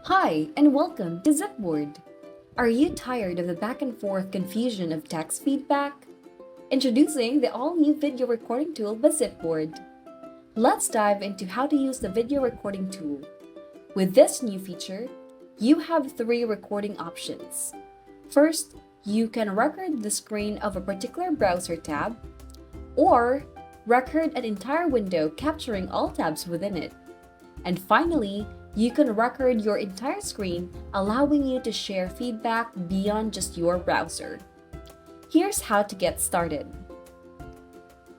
Hi, and welcome to zipBoard. Are you tired of the back and forth confusion of text feedback? Introducing the all-new video recording tool by zipBoard. Let's dive into how to use the video recording tool. With this new feature, you have three recording options. First, you can record the screen of a particular browser tab, or record an entire window capturing all tabs within it. And finally, you can record your entire screen, allowing you to share feedback beyond just your browser. Here's how to get started.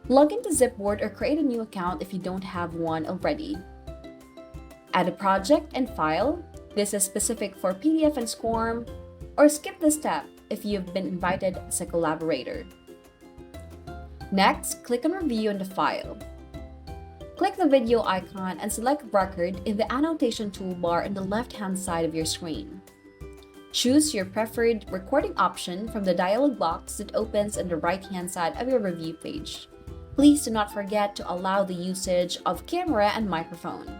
Log into zipBoard or create a new account if you don't have one already. Add a project and file. This is specific for PDF and SCORM, or skip this step if you've been invited as a collaborator. Next, click on Review on the file. Click the video icon and select Record in the annotation toolbar on the left-hand side of your screen. Choose your preferred recording option from the dialog box that opens on the right-hand side of your review page. Please do not forget to allow the usage of camera and microphone.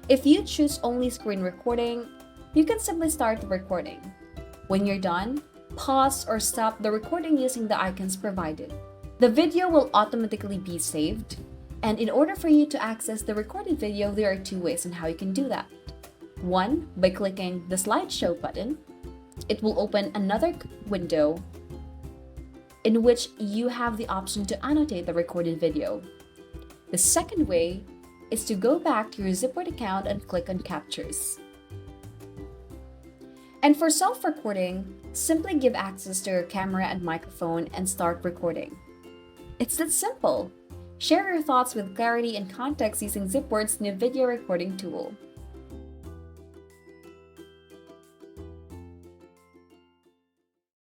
If you choose only screen recording, you can simply start the recording. When you're done, pause or stop the recording using the icons provided. The video will automatically be saved. And in order for you to access the recorded video, there are two ways on how you can do that. One, by clicking the slideshow button. It will open another window in which you have the option to annotate the recorded video. The second way is to go back to your zipBoard account and click on Captures. And for self-recording, simply give access to your camera and microphone and start recording. It's that simple. Share your thoughts with clarity and context using zipBoard's new video recording tool.